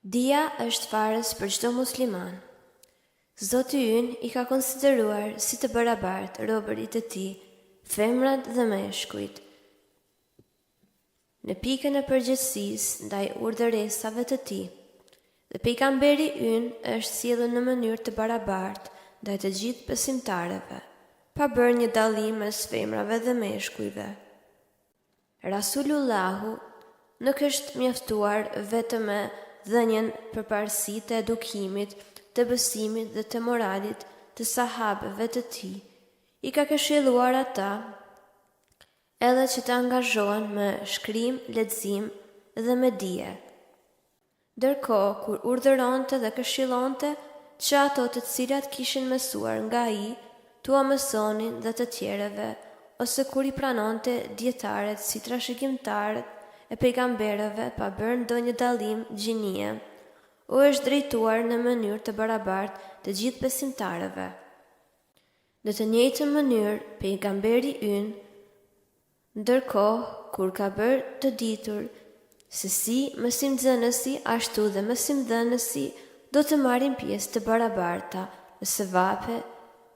Dia është farës për çdo musliman. Zoti ynë I ka konsideruar si të barabartë robërit e tij, femrat dhe meshkujt, në pikën e përgjegjësisë ndaj urdhëresave të tij. Dhe pejgamberi ynë është sjellur në mënyrë të barabartë ndaj të gjithë besimtarëve, pa bërë një dallim mes femrave dhe meshkujve. Rasulullahu nuk është mjaftuar vetëm me dhënien përparësi të edukimit, të besimit dhe të moralit të sahabëve të tij. I ka këshilluar ata edhe që të angazhohen me shkrim, lexim dhe me dije. Ndërkohë, kur urdhëronte dhe këshillonte që ato të cilat kishin mësuar nga ai, t'ua mësonin dhe të tjereve, ose kur I pranonte dietaret si trashëgimtarët e pejgamberëve pa bërë ndonjë dallim gjinie, u është drejtuar në mënyrë të barabartë të gjithë besimtarëve. Në të njëjtën mënyrë, pejgamberi ynë, ndërkohë kur ka bërë të ditur se si mësimdhënësi ashtu dhe mësimdhënësi do të marrin pjesë të barabarta në sevape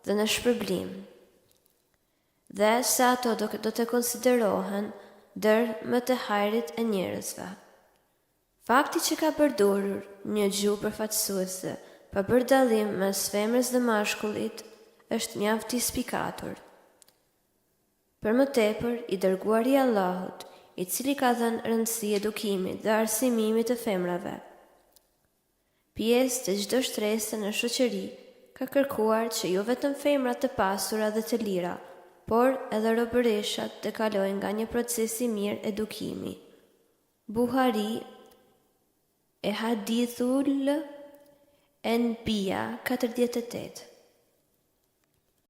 dhe në shpërblim, dhe se ato do të konsiderohen ndër më të hajrit e njerëzve. Fakti që ka përdorur një gjuhë përfaqësuese pa bërë dallim mes femrës dhe mashkullit është mjaft I spikatur. Për më tepër, I dërguari I Allahut, I cili ka dhënë rëndësi edukimit dhe arsimimit të femrave, pjesë të çdo shtrese në shoqëri, ka kërkuar që jo vetëm femrat të pasura dhe të lira, por edhe robëreshat të kalojnë nga një proces I mirë edukimi. Buhari e Hadithul Anbiya 48.